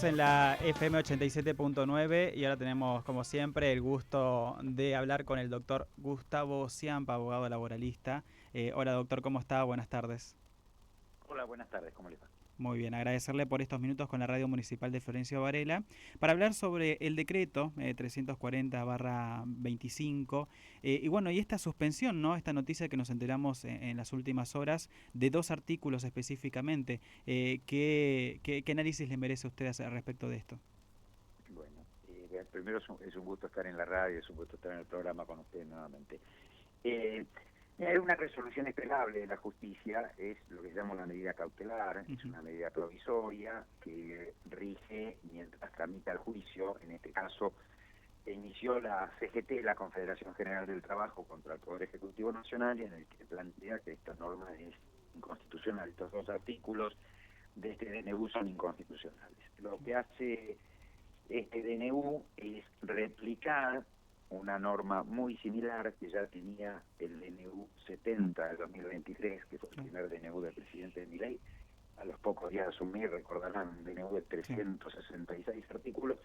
En la FM 87.9 y ahora tenemos, como siempre, el gusto de hablar con el doctor Gustavo Ciampa, abogado laboralista. Hola doctor, ¿cómo está? Buenas tardes. Hola, buenas tardes, ¿cómo les va? Muy bien, agradecerle por estos minutos con la Radio Municipal de Florencio Varela para hablar sobre el decreto 340/25 y bueno, y esta suspensión, ¿no? Esta noticia que nos enteramos en las últimas horas de dos artículos específicamente. ¿Qué análisis le merece a usted al respecto de esto? Bueno, primero es un gusto estar en la radio, es un gusto estar en el programa con ustedes nuevamente. Eh, Hay una resolución esperable de la justicia, es lo que llamamos la medida cautelar, es Ujú. una medida provisoria que rige mientras tramita el juicio. En este caso, inició la CGT, la Confederación General del Trabajo, contra el Poder Ejecutivo Nacional, y en el que plantea que esta norma es inconstitucional. Estos dos artículos de este DNU son inconstitucionales. Lo que hace este DNU es replicar una norma muy similar que ya tenía el DNU 70 del 2023, que fue el Claro. primer DNU del presidente Milei. A los pocos días de asumir, recordarán, un DNU de Sí. 366 artículos,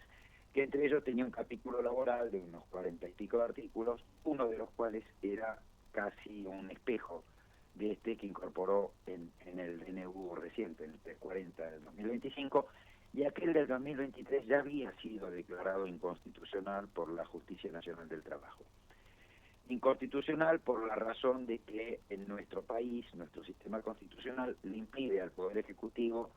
que entre ellos tenía un capítulo laboral de unos 40 y pico de artículos, uno de los cuales era casi un espejo de este que incorporó en el DNU reciente, en el 340 del 2025, y aquel del 2023 ya había sido declarado inconstitucional por la Justicia Nacional del Trabajo. Inconstitucional por la razón de que en nuestro país, nuestro sistema constitucional, le impide al Poder Ejecutivo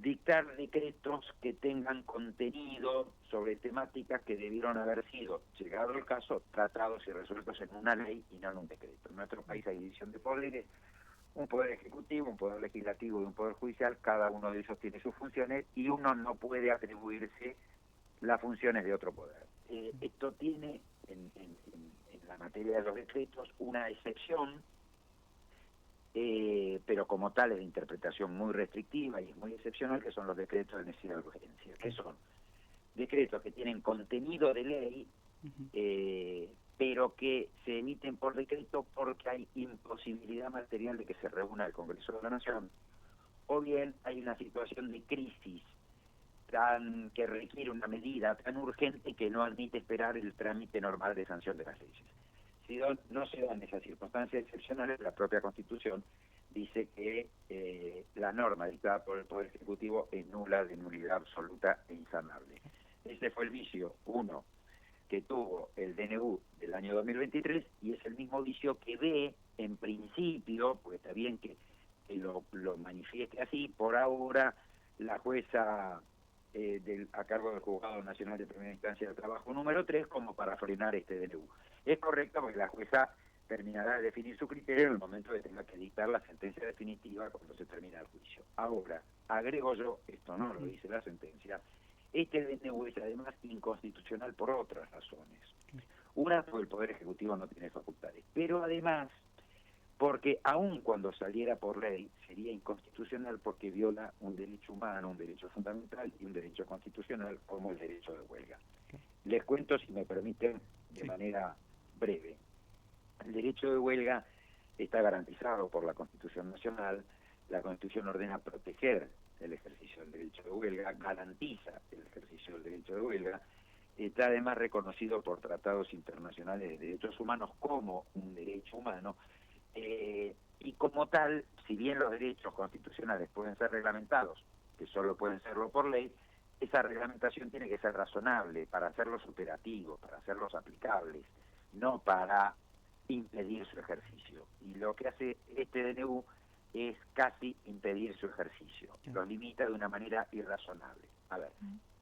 dictar decretos que tengan contenido sobre temáticas que debieron haber sido, llegado el caso, tratados y resueltos en una ley y no en un decreto. En nuestro país hay división de poderes, un poder ejecutivo, un poder legislativo y un poder judicial, cada uno de ellos tiene sus funciones y uno no puede atribuirse las funciones de otro poder. Esto tiene en la materia de los decretos una excepción, pero como tal es de interpretación muy restrictiva y es muy excepcional, que son los decretos de necesidad de urgencia, que Claro. son decretos que tienen contenido de ley, Ujú. pero que se emiten por decreto porque hay imposibilidad material de que se reúna el Congreso de la Nación, o bien hay una situación de crisis que requiere una medida tan urgente que no admite esperar el trámite normal de sanción de las leyes. Si no se dan esas circunstancias excepcionales, la propia Constitución dice que la norma dictada por el Poder Ejecutivo es nula, de nulidad absoluta e insanable. Este fue el vicio, uno, que tuvo el DNU del año 2023, y es el mismo vicio que ve, en principio, pues está bien que lo manifieste así, por ahora la jueza a cargo del Juzgado Nacional de Primera Instancia del Trabajo número 3, como para frenar este DNU. Es correcto porque la jueza terminará de definir su criterio en el momento de que tenga que dictar la sentencia definitiva cuando se termina el juicio. Ahora, agrego yo, esto no lo Ujú. dice la sentencia, este DNU es además inconstitucional por otras razones. Claro. Una, porque el Poder Ejecutivo no tiene facultades, pero además porque aun cuando saliera por ley sería inconstitucional porque viola un derecho humano, un derecho fundamental y un derecho constitucional como el derecho de huelga. Claro. Les cuento, si me permiten, de Sí. manera breve. El derecho de huelga está garantizado por la Constitución Nacional. La Constitución ordena proteger el ejercicio del derecho de huelga, garantiza el ejercicio del derecho de huelga, está además reconocido por tratados internacionales de derechos humanos como un derecho humano, y como tal, si bien los derechos constitucionales pueden ser reglamentados, que solo pueden serlo por ley, esa reglamentación tiene que ser razonable para hacerlos operativos, para hacerlos aplicables, no para impedir su ejercicio. Y lo que hace este DNU es casi impedir su ejercicio, Claro. lo limita de una manera irrazonable. A ver,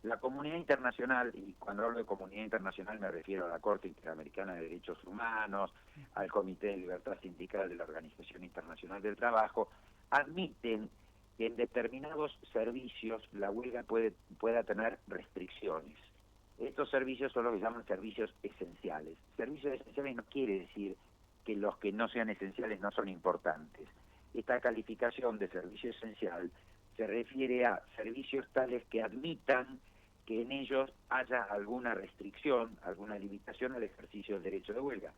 la comunidad internacional, y cuando hablo de comunidad internacional me refiero a la Corte Interamericana de Derechos Humanos, al Comité de Libertad Sindical de la Organización Internacional del Trabajo, admiten que en determinados servicios la huelga pueda tener restricciones. Estos servicios son los que llaman servicios esenciales. Servicios esenciales no quiere decir que los que no sean esenciales no son importantes. Esta calificación de servicio esencial se refiere a servicios tales que admitan que en ellos haya alguna restricción, alguna limitación al ejercicio del derecho de huelga.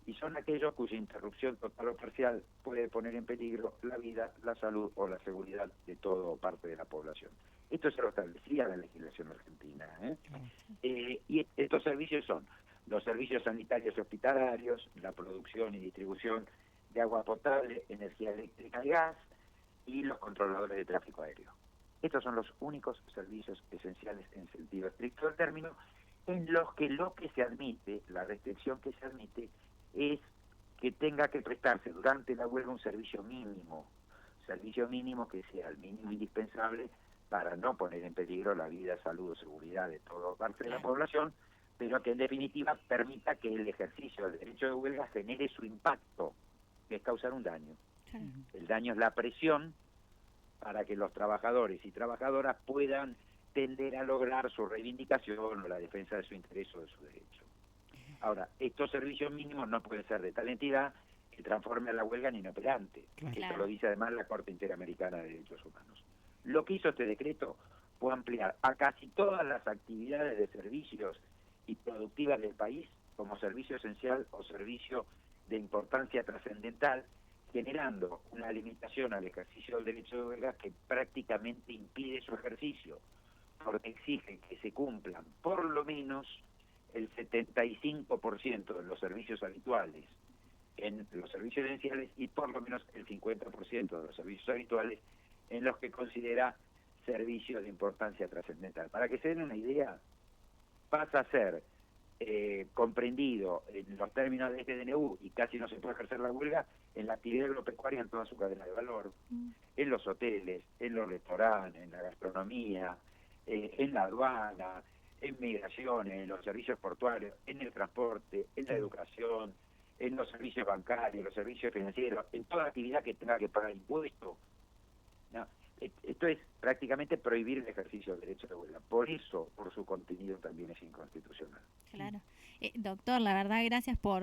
Y son aquellos cuya interrupción total o parcial puede poner en peligro la vida, la salud o la seguridad de toda o parte de la población. Esto se lo establecía la legislación argentina, ¿eh? Claro. Y estos servicios son los servicios sanitarios y hospitalarios, la producción y distribución de agua potable, energía eléctrica y gas, y los controladores de tráfico aéreo. Estos son los únicos servicios esenciales en sentido estricto del término, en los que lo que se admite, la restricción que se admite, es que tenga que prestarse durante la huelga un servicio mínimo que sea el mínimo indispensable para no poner en peligro la vida, salud o seguridad de toda parte de la población, pero que en definitiva permita que el ejercicio del derecho de huelga genere su impacto, que es causar un daño. Claro. El daño es la presión para que los trabajadores y trabajadoras puedan tender a lograr su reivindicación o la defensa de su interés o de su derecho. Ahora, estos servicios mínimos no pueden ser de tal entidad que transforme a la huelga en inoperante. Claro. Esto lo dice además la Corte Interamericana de Derechos Humanos. Lo que hizo este decreto fue ampliar a casi todas las actividades de servicios y productivas del país como servicio esencial o servicio de importancia trascendental, generando una limitación al ejercicio del derecho de huelga que prácticamente impide su ejercicio, porque exige que se cumplan por lo menos el 75% de los servicios habituales en los servicios esenciales y por lo menos el 50% de los servicios habituales en los que considera servicios de importancia trascendental. Para que se den una idea, pasa a ser comprendido en los términos de este DNU y casi no se puede ejercer la huelga en la actividad agropecuaria en toda su cadena de valor, en los hoteles, en los restaurantes, en la gastronomía, en la aduana, en migraciones, en los servicios portuarios, en el transporte, en la educación, en los servicios bancarios, los servicios financieros, en toda actividad que tenga que pagar impuestos. No, esto es prácticamente prohibir el ejercicio del derecho de huelga. Por eso, por su contenido, también es inconstitucional. Claro. Doctor, la verdad, gracias por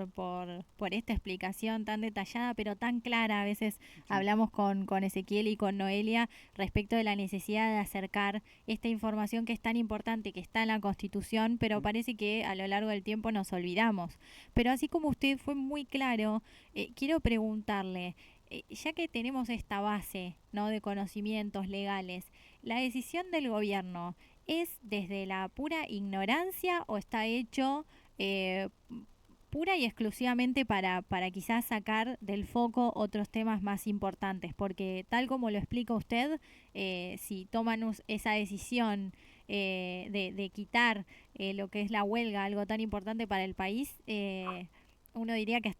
esta explicación tan detallada, pero tan clara. A veces hablamos con Ezequiel y con Noelia respecto de la necesidad de acercar esta información que es tan importante, que está en la Constitución, pero parece que a lo largo del tiempo nos olvidamos. Pero así como usted fue muy claro, quiero preguntarle, ya que tenemos esta base, ¿no?, de conocimientos legales, ¿la decisión del gobierno es desde la pura ignorancia o está hecho pura y exclusivamente para quizás sacar del foco otros temas más importantes? Porque tal como lo explica usted, si toman esa decisión de quitar lo que es la huelga, algo tan importante para el país, uno diría que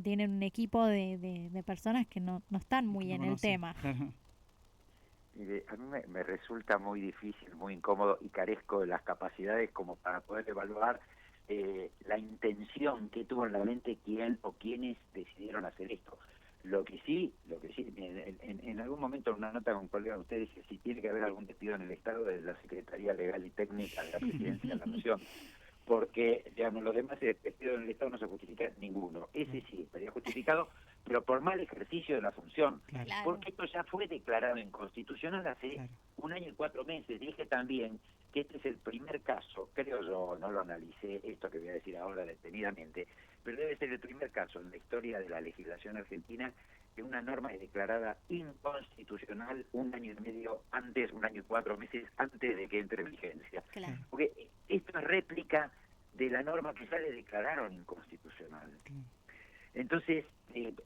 tienen un equipo de personas que no están muy en el tema. Claro. Mire, a mí me resulta muy difícil, muy incómodo y carezco de las capacidades como para poder evaluar la intención que tuvo en la mente quién o quiénes decidieron hacer esto. Lo que sí, en algún momento en una nota con un colega de ustedes dice si tiene que haber algún despido en el Estado de la Secretaría Legal y Técnica de la Presidencia de la Nación, porque, digamos, los demás despidos en el Estado no se justifica ninguno. Ese sí estaría justificado, pero por mal ejercicio de la función, Claro. porque esto ya fue declarado inconstitucional hace Claro. 1 año y 4 meses. Dije también que este es el primer caso, creo yo, no lo analicé esto que voy a decir ahora detenidamente, pero debe ser el primer caso en la historia de la legislación argentina que una norma es declarada inconstitucional 1 año y medio antes, 1 año y 4 meses antes de que entre en vigencia. Claro. Porque esto es réplica de la norma que ya le declararon inconstitucional. Entonces,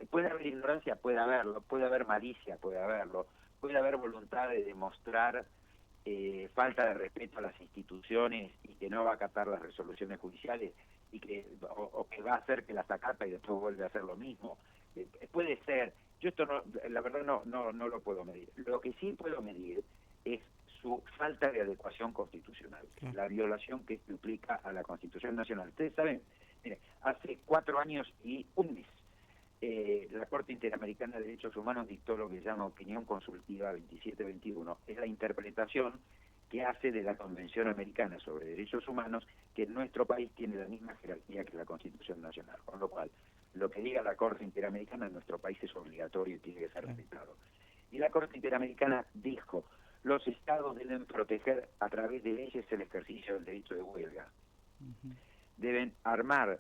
puede haber ignorancia, puede haberlo, puede haber malicia, puede haberlo, puede haber voluntad de demostrar falta de respeto a las instituciones y que no va a acatar las resoluciones judiciales y que o que va a hacer que las acata y después vuelve a hacer lo mismo. Puede ser. Yo esto no, la verdad no lo puedo medir. Lo que sí puedo medir es su falta de adecuación constitucional, la violación que esto implica a la Constitución Nacional. Ustedes saben, mire, hace 4 años y 1 mes, la Corte Interamericana de Derechos Humanos dictó lo que se llama Opinión Consultiva 2721, es la interpretación que hace de la Convención Americana sobre Derechos Humanos, que en nuestro país tiene la misma jerarquía que la Constitución Nacional, con lo cual lo que diga la Corte Interamericana en nuestro país es obligatorio y tiene que ser respetado. Y la Corte Interamericana dijo, los estados deben proteger a través de leyes el ejercicio del derecho de huelga. Deben armar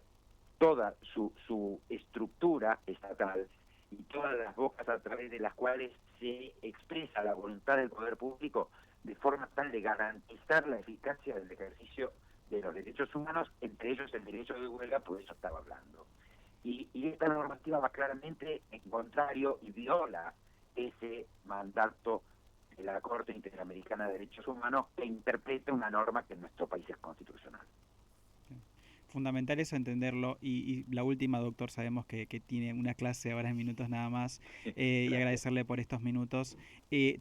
toda su estructura estatal y todas las bocas a través de las cuales se expresa la voluntad del poder público de forma tal de garantizar la eficacia del ejercicio de los derechos humanos, entre ellos el derecho de huelga, por eso estaba hablando. Y esta normativa va claramente en contrario y viola ese mandato de la Corte Interamericana de Derechos Humanos, que interpreta una norma que en nuestro país es constitucional. Fundamental eso, entenderlo. Y la última, doctor, sabemos que tiene una clase ahora en minutos nada más, y agradecerle por estos minutos.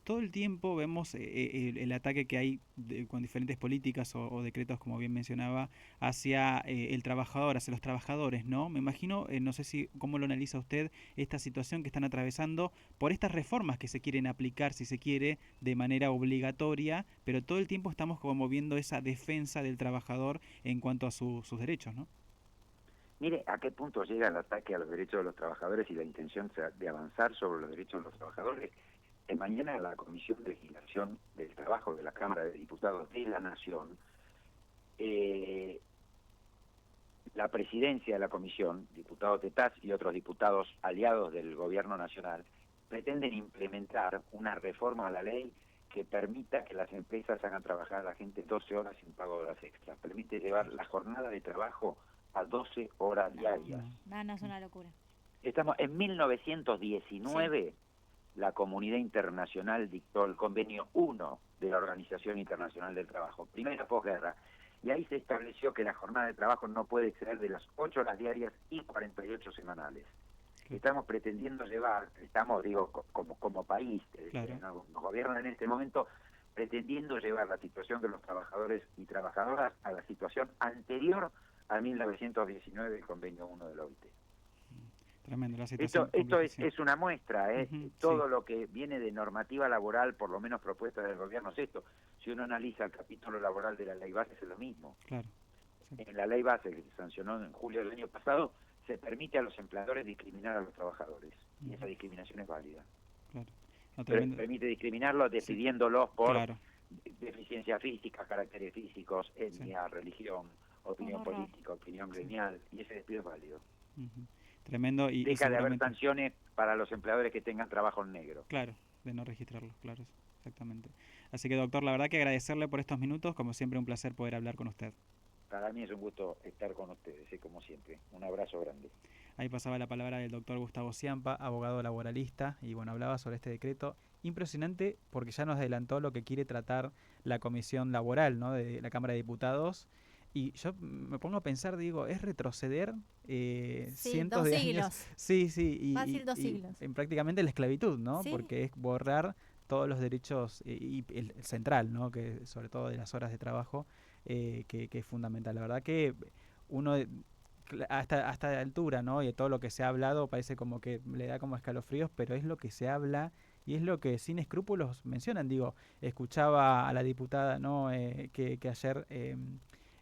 Todo el tiempo vemos el ataque que hay con diferentes políticas o decretos, como bien mencionaba, hacia el trabajador, hacia los trabajadores, ¿no? Me imagino, no sé si cómo lo analiza usted, esta situación que están atravesando por estas reformas que se quieren aplicar, si se quiere, de manera obligatoria, pero todo el tiempo estamos como viendo esa defensa del trabajador en cuanto a sus derechos, ¿no? Mire a qué punto llega el ataque a los derechos de los trabajadores y la intención de avanzar sobre los derechos de los trabajadores. Mañana la Comisión de Legislación del Trabajo de la Cámara de Diputados de la Nación, la presidencia de la comisión, diputado Tetaz y otros diputados aliados del gobierno nacional, pretenden implementar una reforma a la ley que permita que las empresas hagan trabajar a la gente 12 horas sin pago de horas extras. Permite llevar la jornada de trabajo a 12 horas diarias. No, es una locura. Estamos en 1919, sí. La comunidad internacional dictó el convenio 1 de la Organización Internacional del Trabajo, primera posguerra, y ahí se estableció que la jornada de trabajo no puede exceder de las 8 horas diarias y 48 semanales. Estamos pretendiendo llevar, como país, claro. Nos gobiernan en este momento, pretendiendo llevar la situación de los trabajadores y trabajadoras a la situación anterior a 1919 del convenio 1 de la OIT. Tremendo, la situación. Esto es una muestra, todo sí. lo que viene de normativa laboral, por lo menos propuesta del gobierno, es esto. Si uno analiza el capítulo laboral de la ley base, es lo mismo. Claro. Sí. En la ley base que se sancionó en julio del año pasado, se permite a los empleadores discriminar a los trabajadores, y esa discriminación es válida. Claro. No, pero permite discriminarlos decidiéndolos por claro. deficiencia física, caracteres físicos, etnia, religión, opinión política, opinión gremial, y ese despido es válido. Tremendo. Y deja de haber sanciones para los empleadores que tengan trabajo en negro. Claro, de no registrarlo, claro, exactamente. Así que, doctor, la verdad que agradecerle por estos minutos, como siempre un placer poder hablar con usted. Para mí es un gusto estar con ustedes, como siempre. Un abrazo grande. Ahí pasaba la palabra del doctor Gustavo Ciampa, abogado laboralista, y bueno, hablaba sobre este decreto impresionante porque ya nos adelantó lo que quiere tratar la Comisión Laboral, ¿no?, de la Cámara de Diputados. Y yo me pongo a pensar, digo, es retroceder cientos de siglos. años. Sí, Fácil 2 siglos. En prácticamente la esclavitud, ¿no? Sí. Porque es borrar todos los derechos y el central, ¿no? Que sobre todo de las horas de trabajo, que es fundamental. La verdad que uno hasta la altura, ¿no?, y de todo lo que se ha hablado parece como que le da como escalofríos, pero es lo que se habla y es lo que sin escrúpulos mencionan. Digo, escuchaba a la diputada, ¿no?, que ayer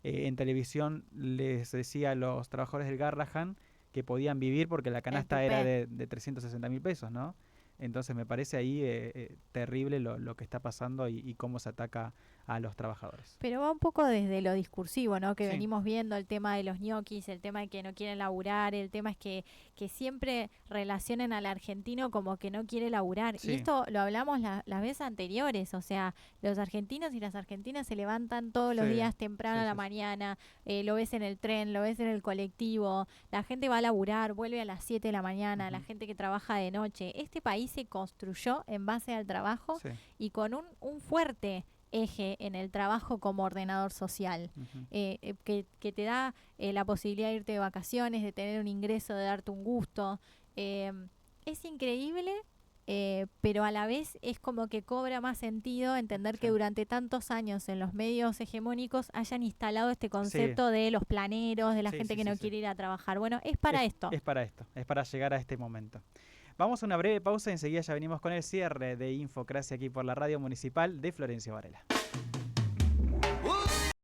en televisión les decía a los trabajadores del Garrahan que podían vivir porque la canasta era de 360.000 pesos, ¿no? Entonces me parece ahí terrible lo que está pasando y cómo se ataca a los trabajadores. Pero va un poco desde lo discursivo, ¿no? Que venimos viendo el tema de los ñoquis, el tema de que no quieren laburar, el tema es que siempre relacionen al argentino como que no quiere laburar. Sí. Y esto lo hablamos las veces anteriores, o sea, los argentinos y las argentinas se levantan todos los días temprano a la mañana, lo ves en el tren, lo ves en el colectivo, la gente va a laburar, vuelve a las 7 de la mañana, la gente que trabaja de noche. Este país se construyó en base al trabajo y con un fuerte eje en el trabajo como ordenador social, que te da la posibilidad de irte de vacaciones, de tener un ingreso, de darte un gusto. Es increíble, pero a la vez es como que cobra más sentido entender que durante tantos años en los medios hegemónicos hayan instalado este concepto de los planeros, de la gente que no quiere ir a trabajar. Bueno, es para esto. Es para esto, es para llegar a este momento. Vamos a una breve pausa y enseguida ya venimos con el cierre de Infocracia aquí por la Radio Municipal de Florencio Varela.